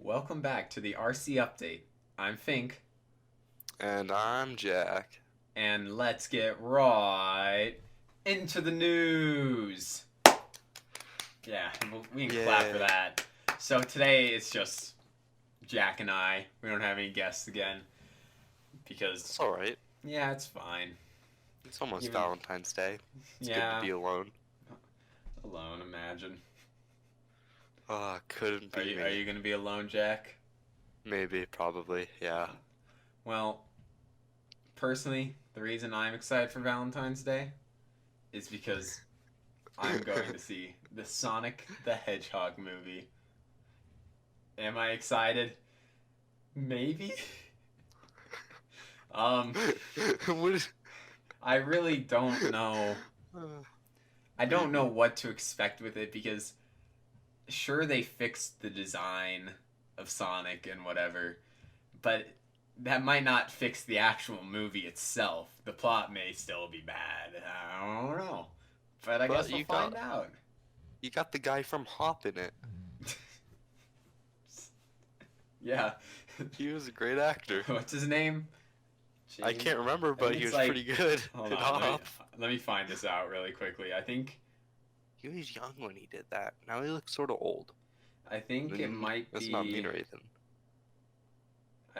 Welcome back to the RC Update. I'm Fink, And I'm Jack. and let's get right into the news. Yeah, we can clap for Yay. that. So today it's just Jack and I. We don't have any guests again because, It's alright. yeah, it's fine. It's almost Even, Valentine's Day. It's good to yeah, be alone. alone, imagine. Couldn't Are be you, are me. you going to be alone, Jack? Maybe, probably, yeah. Well, personally, the reason I'm excited for Valentine's Day is because I'm going to see the Sonic the Hedgehog movie. Am I excited? Maybe. um, What is... I really don't know. I don't know Maybe. what to expect with it because sure they fixed the design of Sonic and whatever, but that might not fix the actual movie itself. The plot may still be bad. I don't know. But I But guess we'll you find got out. you got the guy from Hop in it. Yeah. He was a great actor. What's his name? I James. can't remember, I think but he it's was like. pretty good Hold in on. Let me Hop. let me find this out really quickly. He was young when he did that. Now he looks sort of old. I think it might That's not mean be. or anything.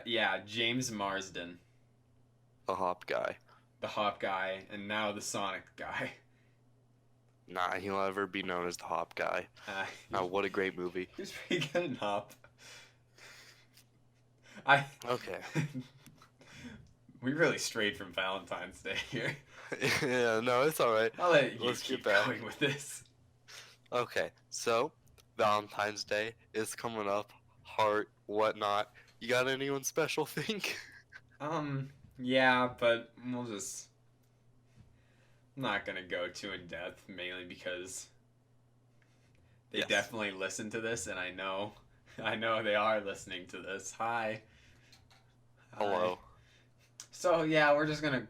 Yeah, James Marsden, The Hop guy. the Hop guy, and now the Sonic guy. Nah, he'll ever be known as the Hop guy. Uh, Now, what a great movie. he was pretty good in Hop. I. Okay. We really strayed from Valentine's Day here. Yeah, no, it's alright. I'll let you Let's keep get back. going with this. Okay, so Valentine's Day is coming up. Heart, whatnot. You got anyone special, think? Yeah, but we'll just. I'm not gonna go too in depth, mainly because they Yes. definitely listen to this, and I know they are listening to this. Hi. Hello. So yeah, we're just gonna.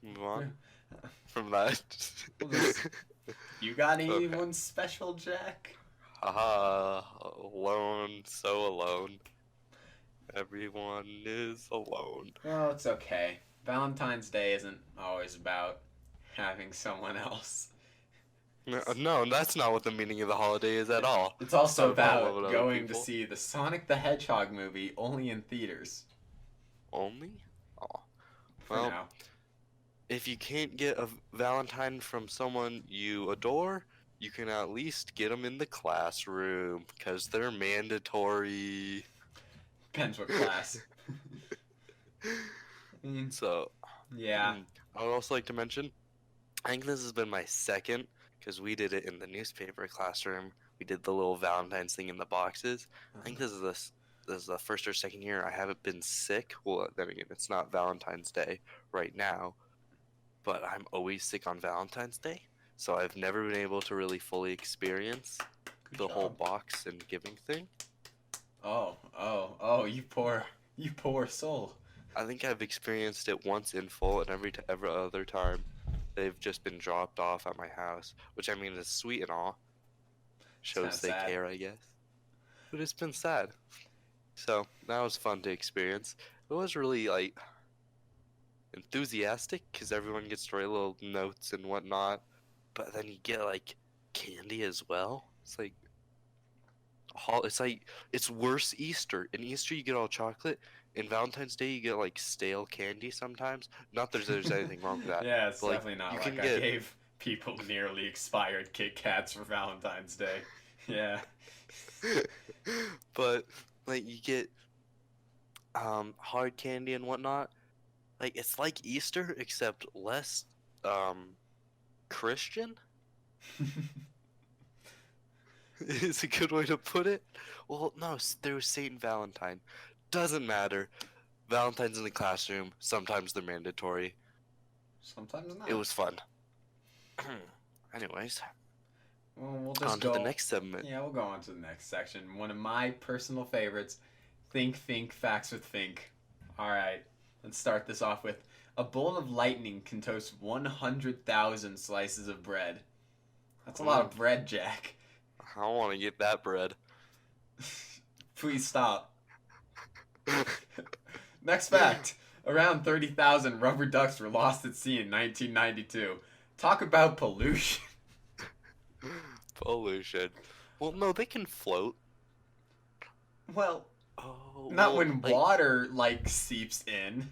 Move on from that. We'll just. You got Okay. anyone special, Jack? Haha, alone, so alone. Everyone is alone. Well, it's okay. Valentine's Day isn't always about having someone else. No, that's not what the meaning of the holiday is at all. It's It's also not about about loving other going to people. see the Sonic the Hedgehog movie only in theaters. Only? Oh. For Well, now. if you can't get a Valentine from someone you adore, you can at least get them in the classroom because they're mandatory. Depends what class. Mm, So, yeah. I would also like to mention, I think this has been my second because we did it in the newspaper classroom. We did the little Valentine's thing in the boxes. I think this is the first or second year I haven't been sick. Well, then again, it's not Valentine's Day right now, but I'm always sick on Valentine's Day, so I've never been able to really fully experience Good the whole job. box and giving thing. Oh, you poor soul. I think I've experienced it once in full, and every other time they've just been dropped off at my house, which I mean is sweet and all. It's kind of Shows they sad. care, I guess. But it's been sad. So that was fun to experience. It was really like enthusiastic because everyone gets to write little notes and whatnot, but then you get like candy as well. It's like it's worse Easter. In Easter you get all chocolate. In Valentine's Day you get like stale candy sometimes. Not that there's anything wrong with that, Yeah, it's but like definitely not you like can I get gave people nearly expired Kit Kats for Valentine's Day. Yeah. but like you get hard candy and whatnot. Like it's like Easter except less um Christian is a good way to put it. Well, no, there was Saint Valentine. Doesn't matter. Valentine's in the classroom. Sometimes they're mandatory. Sometimes It not. was fun. Anyways, Well, we'll on just to the go. next segment. Yeah, we'll go on to the next section. One of my personal favorites. Think, facts with Think. Alright, let's start this off with a bolt of lightning can toast 100,000 slices of bread. That's a lot of bread, Jack. I want to get that bread. Please stop. Next fact. Around 30,000 rubber ducks were lost at sea in 1992. Talk about pollution. Pollution. Well, no, they can float. Well, Oh, not well, when like, water, like, seeps in.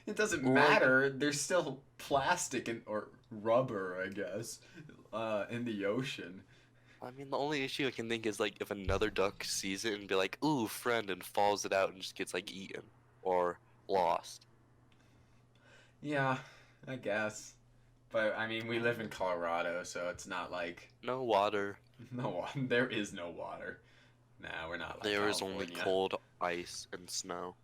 It doesn't well, like, matter. There's still plastic or rubber, I guess, in the ocean. I mean, the only issue I can think is like if another duck sees it and be like, "Ooh, friend," and falls it out and just gets like eaten or lost. Yeah, I guess. But I mean, we live in Colorado, so it's not like No water. no, there is no water. Nah, we're not like There is only California. cold ice and snow.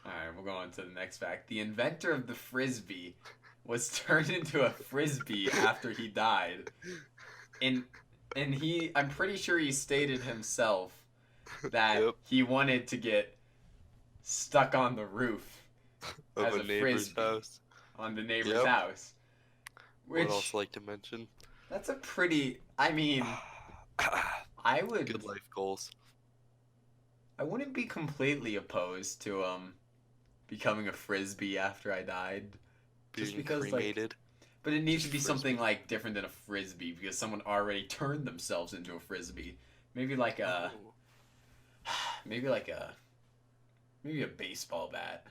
All right, we'll go on to the next fact. The inventor of the frisbee was turned into a frisbee after he died, and I'm pretty sure he stated himself that Yep, he wanted to get stuck on the roof of as a a neighbor's frisbee house. on the neighbor's Yep. house. What else Which like to mention? that's a pretty. I mean, I would. Good life goals. I wouldn't be completely opposed to becoming a frisbee after I died, just Being because like. cremated. But it needs to Just be something frisbee. like different than a frisbee because someone already turned themselves into a frisbee. Maybe like a, Oh, maybe like a, maybe a baseball bat.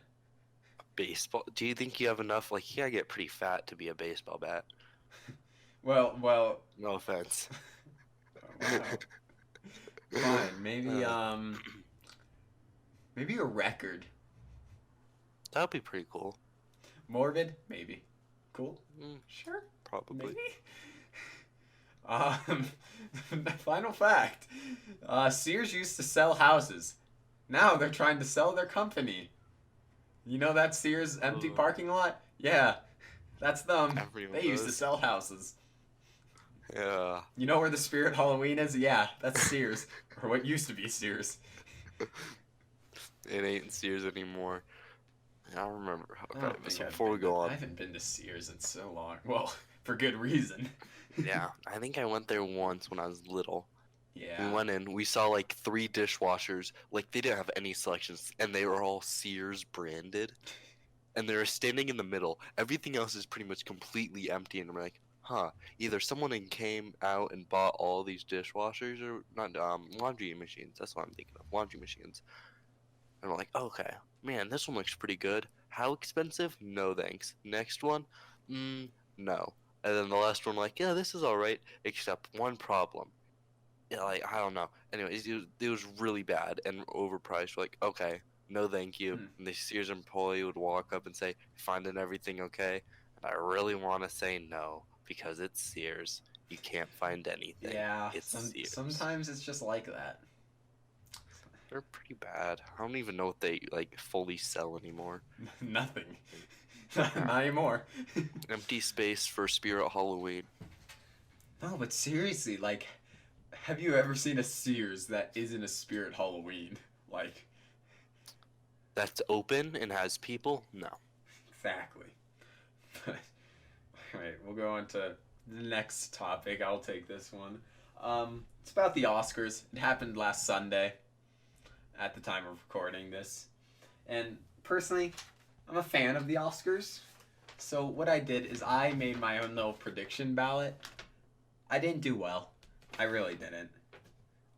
baseball. Do you think you have enough? Like, you gotta get pretty fat to be a baseball bat. Well, No offense. wow. Fine. Maybe Uh, maybe a record. That'd be pretty cool. Morbid, maybe. Cool. Mm, Sure. probably. Maybe. Um, final fact. Sears used to sell houses. Now they're trying to sell their company. You know that Sears empty Uh, parking lot? Yeah, that's them. Everyone They used to does. sell houses. Yeah. You know where the Spirit Halloween is? Yeah, that's Sears. Or what used to be Sears. It ain't Sears anymore. I remember. I Okay, don't think so I've before we been go I on, haven't been to Sears in so long. Well, for good reason. yeah, I think I went there once when I was little. We Yeah. went in, we saw like three dishwashers, like they didn't have any selections, and they were all Sears branded, and they were standing in the middle. Everything else is pretty much completely empty, and we're like, huh, either someone came out and bought all these dishwashers, or not, laundry machines. That's what I'm thinking of, laundry machines. And we're like, okay, man, this one looks pretty good. How expensive? No thanks. Next one? No. And then the last one, like, yeah, this is all right, except one problem. Yeah, like, I don't know. Anyways, it was really bad and overpriced. We're like, okay, no thank you. Hmm. And the Sears employee would walk up and say, finding everything okay? And I really want to say no, because it's Sears. You can't find anything. Yeah. It's Sears. Sometimes it's just like that. They're pretty bad. I don't even know what they like fully sell anymore. Nothing. Not Yeah. anymore. Empty space for Spirit Halloween. No, but seriously, like, have you ever seen a Sears that isn't a Spirit Halloween? Like, That's open and has people? No. exactly. But, alright, we'll go on to the next topic. I'll take this one. It's about the Oscars. It happened last Sunday at the time of recording this. And personally, I'm a fan of the Oscars. So what I did is I made my own little prediction ballot. I didn't do well. I really didn't.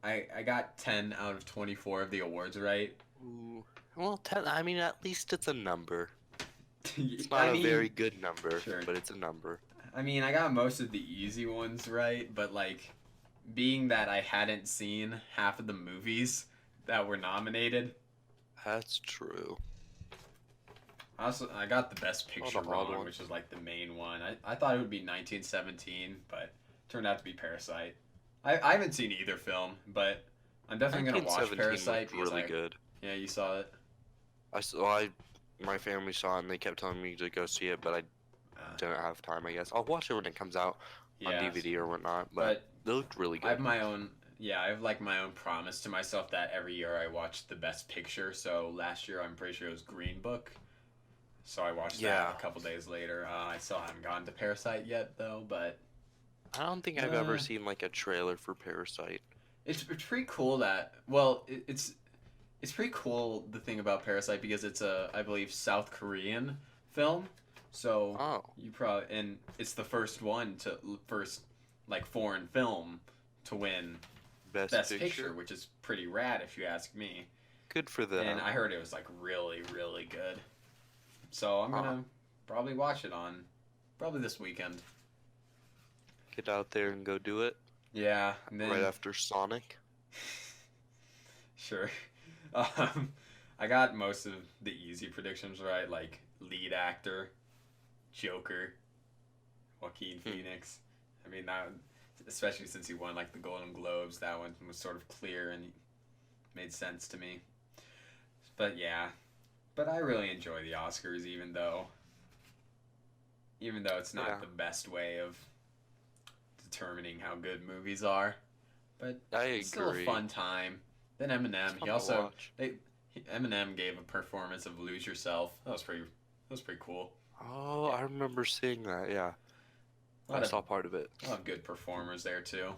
I got 10 out of 24 of the awards right. Ooh. Well, I mean, at least it's a number. It's I not a mean, very good number, sure. but it's a number. I mean, I got most of the easy ones right, but like, being that I hadn't seen half of the movies that were nominated, That's true. I got the best picture the odd wrong, ones. which is like the main one. I thought it would be 1917, but turned out to be Parasite. I haven't seen either film, but I'm definitely gonna watch 1917 Parasite looked because really good. yeah, you saw it. My family saw it and they kept telling me to go see it, but I Uh, didn't have time. I guess I'll watch it when it comes out on yeah, DVD or whatnot. But but they looked really I have good. my own. Yeah, I have like my own promise to myself that every year I watch the best picture. So last year I'm pretty sure it was Green Book. So I watched Yeah. that a couple days later. I still haven't gotten to Parasite yet though, but I don't think I've ever uh, seen like a trailer for Parasite. it's pretty cool that well it's pretty cool the thing about Parasite because it's a I believe South Korean film, so Oh, you probably and it's the first like foreign film to win Best Best Picture. Picture, which is pretty rad if you ask me. Good for And them. I heard it was like really really good, so I'm Huh. gonna probably watch it on probably this weekend. Get out there and go do it Yeah, and right then after Sonic. sure. Um, I got most of the easy predictions right, like lead actor, Joker, Joaquin Hmm. Phoenix. I mean that, especially since he won like the Golden Globes, that one was sort of clear and made sense to me. But yeah, but I really enjoy the Oscars, even though it's Yeah, not the best way of determining how good movies are. But I it's still a agree. fun time. Then It's Eminem, he fun to also watch. they Eminem gave a performance of "Lose Yourself." That was pretty cool. Oh, I remember seeing that. Yeah, A I lot of saw part of it. a lot of good performers there too.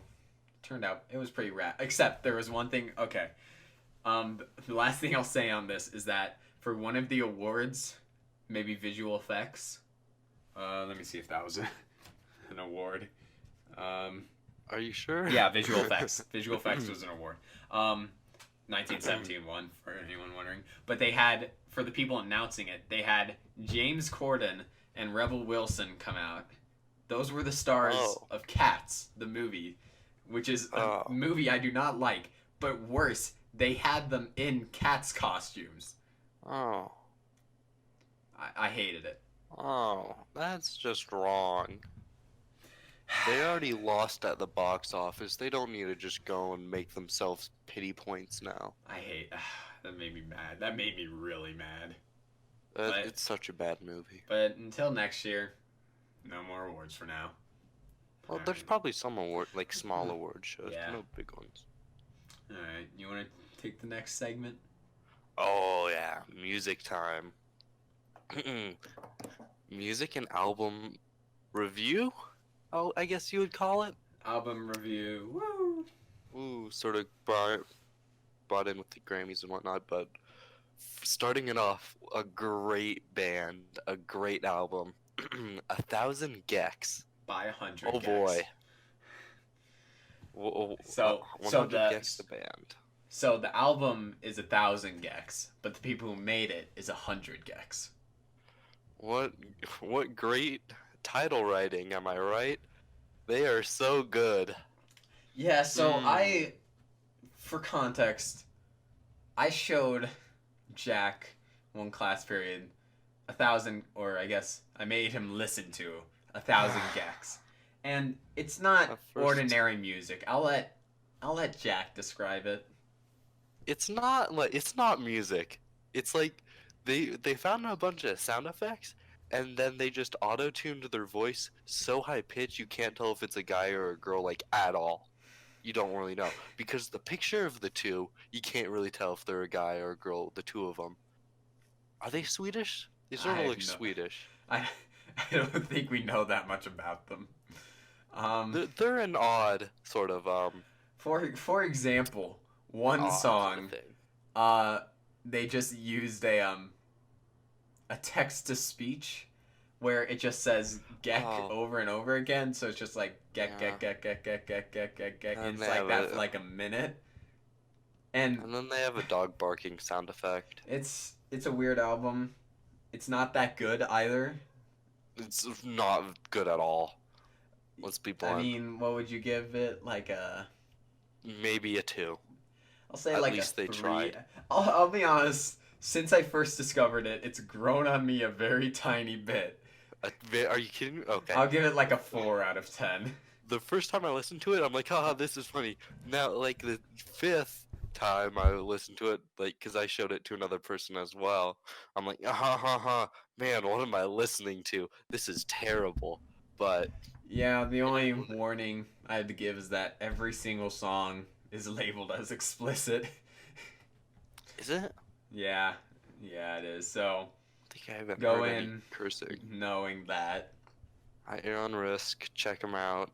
Turned out it was pretty rad. Except there was one thing. Okay, the last thing I'll say on this is that for one of the awards, maybe visual effects. Let me see if that was an award. Um, Are you sure? yeah, visual effects. Visual effects was an award. 1917 won, for anyone wondering. But they had, for the people announcing it, they had James Corden and Rebel Wilson come out. Those were the stars Oh, of Cats, the movie, which is a oh, movie I do not like. But worse, they had them in Cats costumes. oh, I hated it. oh. That's just wrong. They already lost at the box office. They don't need to just go and make themselves pity points now. I hate. That made me mad. That made me really mad. But It's such a bad movie. but until next year, no more awards for now. All Well, there's right. probably some award, like small award shows, Yeah. but no big ones. All right. You want to take the next segment? Oh yeah, music time. Music and album review? Oh, I guess you would call it. Album review. Woo! Ooh, sort of brought in with the Grammys and whatnot, but starting it off, a great band, a great album, 1,000 Gex. By 100 Oh gex. boy, So 100 the Gex the band. so the album is 1,000 gex, but the people who made it is 100 gex. What what great title writing, am I right? They are so good. Yeah. So Mm. for context, I showed Jack one class period 1,000, or I guess I made him listen to 1,000 gex, and it's not At first, ordinary music. I'll let Jack describe it. it's not music. It's like they found a bunch of sound effects and then they just auto-tuned their voice so high pitched you can't tell if it's a guy or a girl like at all. You don't really know because the picture of the two, you can't really tell if they're a guy or a girl, the two of them. Are they Swedish? They I sort of have look no. Swedish. I I don't think we know that much about them. Um, They're an odd sort of for example, one odd sort of song, thing. uh, they just used a text to speech where it just says "geck" Oh, over and over again. So it's just like "geck, yeah. geck, geck, geck, geck, geck, geck, geck, geck." And And they it's like have that for a like a minute, and and then they have a dog barking sound effect. it's a weird album. It's not that good either. It's not good at all. Let's be I blunt. mean, what would you give it? Like a Maybe a 2. I'll say At like a least they three. tried. I'll be honest. Since I first discovered it, it's grown on me a very tiny bit. Are you kidding me? Okay. I'll give it like a 4 out of 10. The first time I listened to it, I'm like, haha, this is funny. Now, like the fifth time I listened to it, like, because I showed it to another person as well, I'm like, ha ha ha, man, what am I listening to? This is terrible. But Yeah, the only mm, warning I had to give is that every single song is labeled as explicit. is it? Yeah, yeah, it is. So I think I haven't go heard any in cursing. knowing that. I Air on Risk, check them out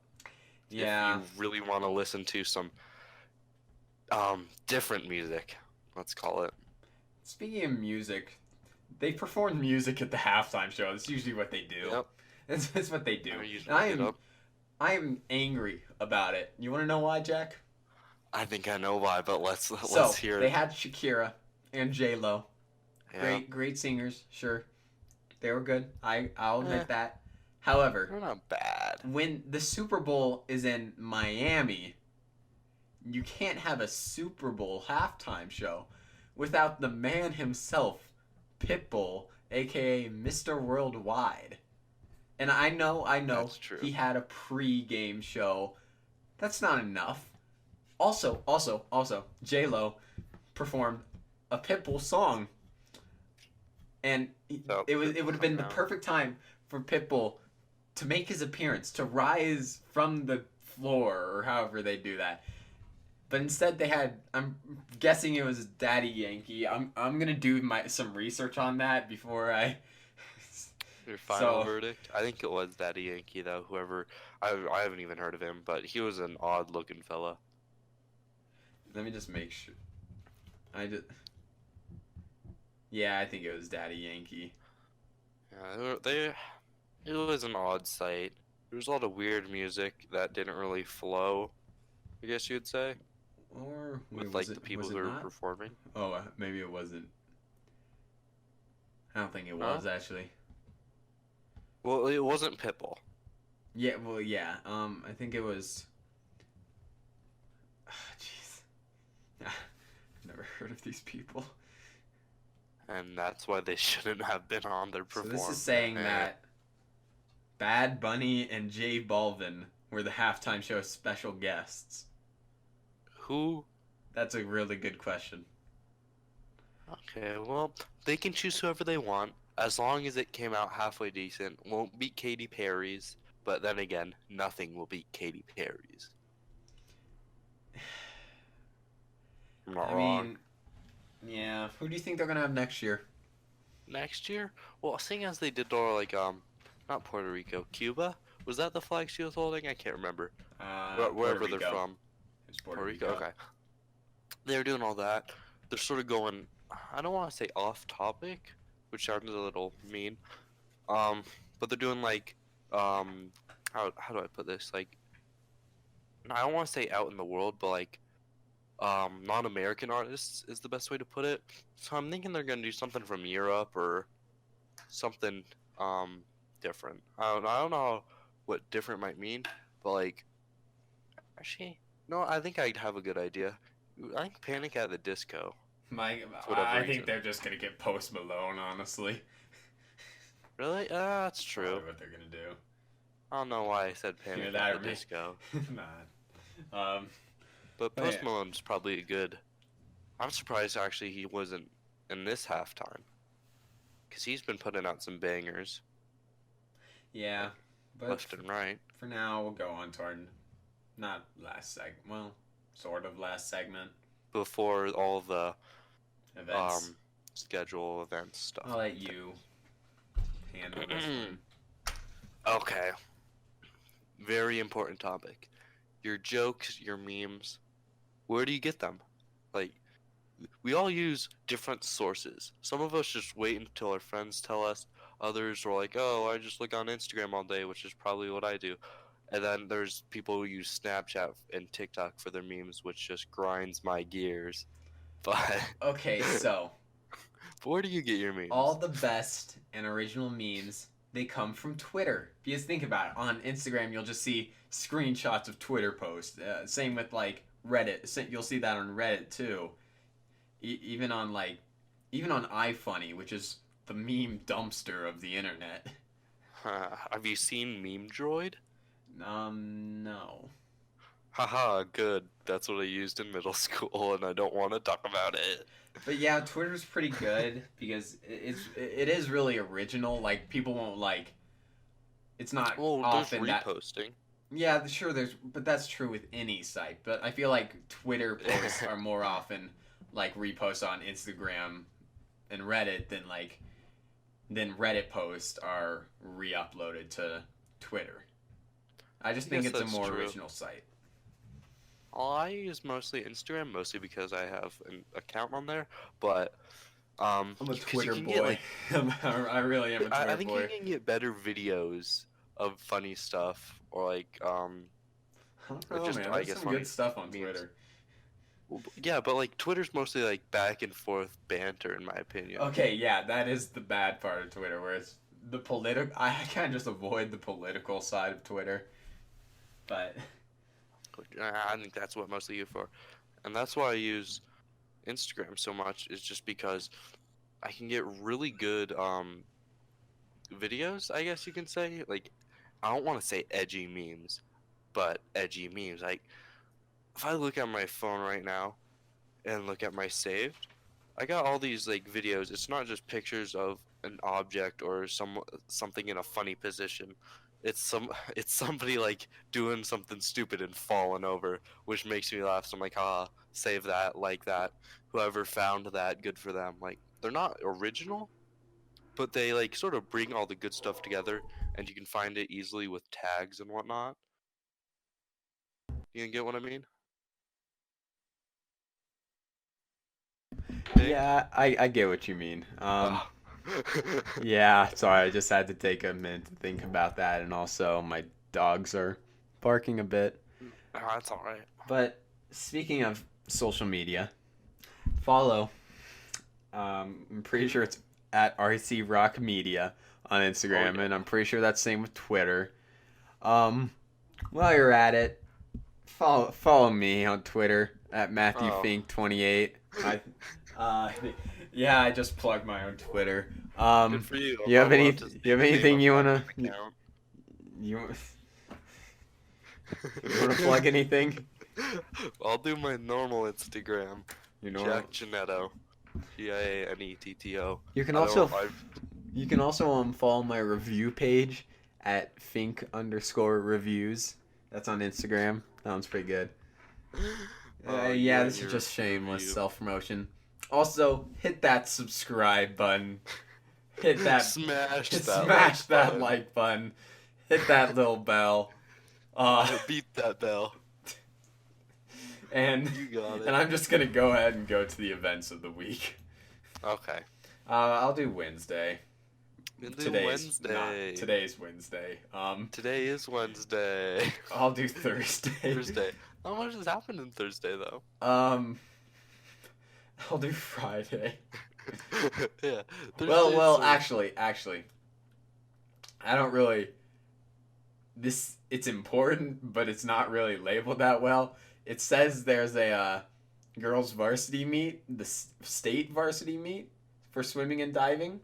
if Yeah, you really want to listen to some different music, let's call it. Speaking of music, they perform music at the halftime show. That's usually what they do. Yep, That's what they do. I And usually get up. I am angry about it. You want to know why, Jack? I think I know why, but let's So hear they it. had Shakira and J Lo. Yeah, Great singers, sure. They were good. I'll eh, admit that. However, they're not bad. when the Super Bowl is in Miami, you can't have a Super Bowl halftime show without the man himself, Pitbull, aka Mr. Worldwide. And I know, That's true. he had a pre-game show. That's not enough. Also, J Lo performed a Pitbull song, and So it would have been the perfect time for Pitbull to make his appearance, to rise from the floor or however they do that. But instead, they had. I'm guessing it was Daddy Yankee. I'm gonna do some research on that before I. your final So verdict? I think it was Daddy Yankee though. Whoever I haven't even heard of him, but he was an odd looking fella. let me just make sure. I just. Yeah, I think it was Daddy Yankee. Yeah, it was an odd sight. There was a lot of weird music that didn't really flow, I guess you'd say, Or wait, with like the was people it who were not? performing. Oh, maybe it wasn't. I don't think it Huh? was actually. Well, it wasn't Pitbull, Yeah, well, yeah. I think it was. Jeez, I've never heard of these people. and that's why they shouldn't have been on their So this is perform. saying Eh, that Bad Bunny and J Balvin were the halftime show special guests. who? That's a really good question. Okay, well, they can choose whoever they want as long as it came out halfway decent. Won't beat Katy Perry's, but then again, nothing will beat Katy Perry's. I'm not I wrong. mean, yeah. Who do you think they're gonna have next year? Next year? Well, seeing as they did all like not Puerto Rico, Cuba? Was that the flag she was holding? I can't remember. Puerto Wherever they're Rico. from. It's Puerto Puerto Rico, Rico. okay. They're doing all that. They're sort of going, I don't want to say off topic, which sounds a little mean. Um, but they're doing like, how do I put this? Like, I don't want to say out in the world, but like, non-American artists is the best way to put it. So I'm thinking they're gonna do something from Europe or something, different. I don't know what different might mean, but like, actually, no, I think I'd have a good idea. I think Panic at the Disco, My, for whatever I think reason. they're just gonna get Post Malone. Honestly, Really? That's that's true. probably what they're gonna do. I don't know why I said Either Panic at that the or me. Disco, Nah. but But yeah. Post Malone's probably good. I'm surprised actually he wasn't in this halftime, because he's been putting out some bangers, Yeah, like but left and right. for now we'll go on to our not last segment. Well, sort of last segment. Before all the Events. schedule events I'll stuff. let you handle this one. Okay, very important topic. Your jokes, your memes, where do you get them? Like, we all use different sources. Some of us just wait until our friends tell us. Others are like, oh, I just look on Instagram all day, which is probably what I do. And then there's people who use Snapchat and TikTok for their memes, which just grinds my gears. But Okay, so where do you get your all memes? the best and original memes they come from Twitter. Because think about it, on Instagram you'll just see screenshots of Twitter posts. Same with like Reddit. You'll see that on Reddit too. Even on even on iFunny, which is the meme dumpster of the internet. Have you seen Meme Droid? No. Haha, good. That's what I used in middle school, and I don't want to talk about it. But yeah, Twitter's pretty good because it is really original. Like people won't like. It's not Well, there's often that. reposting. Yeah, sure. But that's true with any site. But I feel like Twitter posts are more often like reposts on Instagram and Reddit than Reddit posts are re-uploaded to Twitter. I just I think guess it's a that's more true. original site. I use mostly Instagram, mostly because I have an account on there. But I'm a because you Twitter can get boy. like, I really am a I Twitter think you boy. can get better videos of funny stuff, or like I don't or know, just man. I There's guess some good funny stuff on memes. Twitter. Well, yeah, but like Twitter's mostly like back and forth banter, in my opinion. Okay, yeah, that is the bad part of Twitter, where it's the political. I kind of just avoid the political side of Twitter, but I think that's what mostly you for, and that's why I use Instagram so much. Is just because I can get really good videos, I guess you can say. Like, I don't want to say edgy memes, but edgy memes. Like, if I look at my phone right now and look at my saved, I got all these like videos. It's not just pictures of an object or something in a funny position. It's somebody like doing something stupid and falling over, which makes me laugh. So I'm like, ah, save that, like that. Whoever found that, good for them. Like, they're not original, but they like sort of bring all the good stuff together, and you can find it easily with tags and whatnot. You can get what I mean? Hey. yeah, I get what you mean. Oh. Yeah, sorry, I just had to take a minute to think about that, and also my dogs are barking a bit. That's all right. But speaking of social media, follow. I'm pretty sure it's at RC Rock Media on Oh Instagram, yeah. and I'm pretty sure that's same with Twitter. Um, while you're at it, follow me on Twitter at Oh, MatthewFink28. I uh yeah, I just plugged my own Twitter. good for you. I'm You have not any allowed to say you have the name anything of you my wanna account. you you wanna plug anything? I'll do my normal Instagram. You know, Jack Janetto. Gianetto. you can I also don't. I've. you can also follow my review page at Fink_reviews. That's on Instagram. That one's pretty good. Oh, you Yeah, and this is your just shameless review. self promotion. Also, hit that subscribe button. Hit that, Smash that like smash that button. like button. Hit that little bell. Uh, Beat that bell. and You got and it. I'm just gonna go ahead and go to the events of the week. Okay. I'll do Wednesday. We'll do Today's not Wednesday. today's Wednesday. Today is Wednesday. I'll do Thursday. Thursday. Not much has happened in Thursday though. um, I'll do Friday. Yeah. Well, Thursday's actually, I don't really. This it's important, but it's not really labeled that well. It says there's a girls varsity meet, the state varsity meet for swimming and diving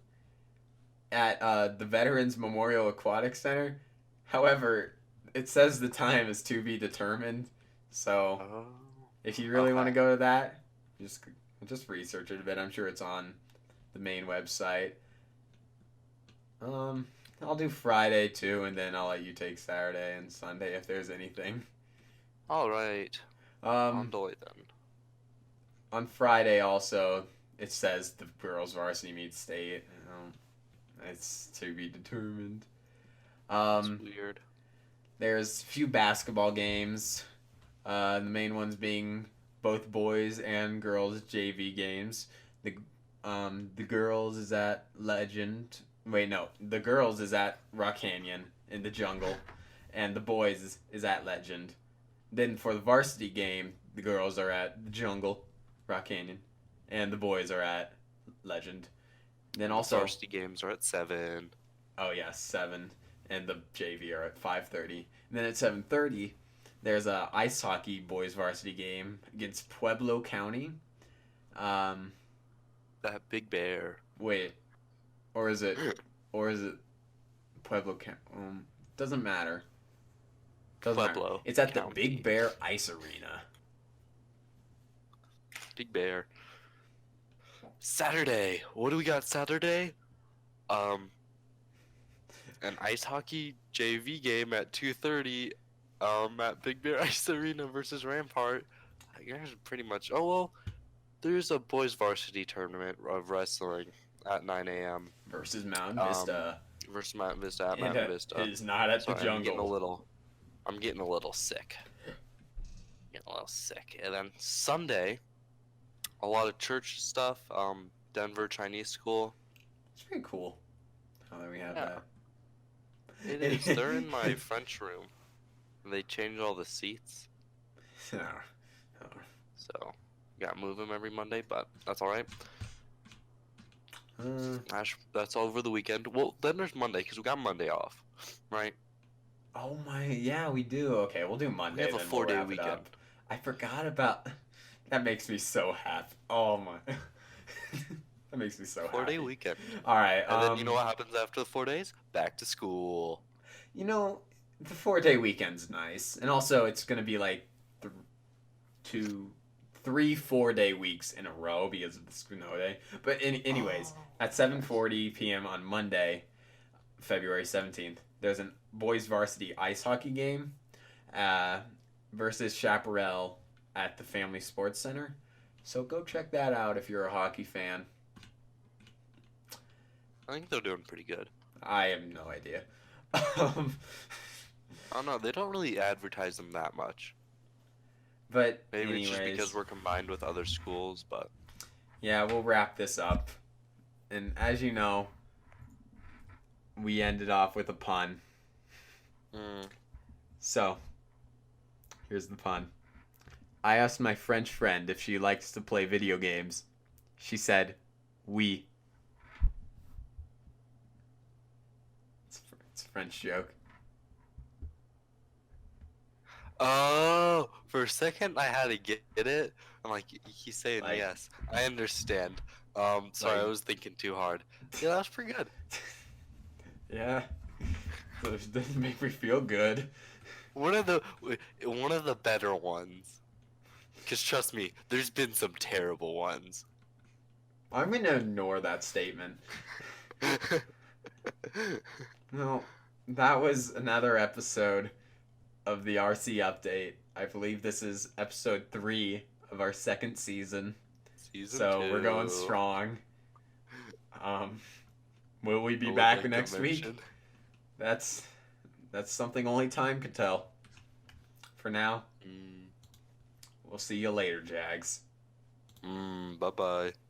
at the Veterans Memorial Aquatic Center. However, it says the time is to be determined. So Oh. if you really want Okay. to go to that, just just research it a bit. I'm sure it's on the main website. Um, I'll do Friday too, and then I'll let you take Saturday and Sunday if there's anything. All right. On Um, the way then. on Friday also, it says the girls varsity meet state. It's to be determined. It's Um, weird. there's a few basketball games. The main ones being both boys and girls JV games. The girls is at Legend. Wait, no, the girls is at Rock Canyon in the jungle, and the boys is at Legend. Then for the varsity game, the girls are at the jungle, Rock Canyon, and the boys are at Legend. Then The also, varsity games are at 7. oh yeah, 7, and the JV are at 5:30. And then at 7:30, there's a ice hockey boys varsity game against Pueblo County. Um, That big bear. wait, or is it or is it Pueblo County? Doesn't matter. Doesn't matter. Pueblo It's at the Big County. Bear Ice Arena. Big bear. Saturday. What do we got Saturday? Um, an ice hockey JV game at 2:30. At Big Bear Ice Arena versus Rampart. I guess pretty much. Oh well, there's a boys varsity tournament of wrestling at 9 a.m. Versus Mountain Um, Vista. versus Mountain Vista at And Mountain it Vista. is not at the Sorry, I'm getting a jungle. little. I'm getting a little sick. Getting a little sick. And then Sunday, a lot of church stuff. Denver Chinese school. It's pretty cool. How that we have Yeah, that. it is. They're in my French room. They changed all the seats, No. so got to move them every Monday, but that's all right. That's all over the weekend. Well, then there's Monday because we got Monday off, right? Oh my, yeah, we do. Okay, we'll do Monday. We have a Then we'll 4-day wrap it weekend. up. I forgot about. That makes me so happy. Oh my. That makes me so happy. 4-day weekend. All right. And then you know what happens after the 4 days? Back to school. You know, the 4-day weekend's nice, and also it's gonna be like 3 4-day weeks in a row because of the snow day. But anyways, at 7:40 p.m. on Monday, February 17th, there's a boys varsity ice hockey game versus Chaparral at the Family Sports Center. So go check that out if you're a hockey fan. I think they're doing pretty good. I have no idea. I don't know. They don't really advertise them that much. But Maybe anyways, it's just because we're combined with other schools, but yeah, we'll wrap this up. And as you know, we ended off with a pun. So, here's the pun. I asked my French friend if she likes to play video games. She said, oui. It's a French joke. Oh, for a second I had to get it. I'm like, he's saying Like- yes. I understand. Sorry, I was thinking too hard. Yeah, that's pretty good. Yeah. It doesn't make me feel good. One of the better ones. Cause trust me, there's been some terrible ones. I'm gonna ignore that statement. No, that was another episode of the RC update. I believe this is episode 3 of our 2nd season. Season 2. We're going strong. Will we be What back would I next week? mention? That's something only time could tell. For now, we'll see you later, Jags. Bye bye.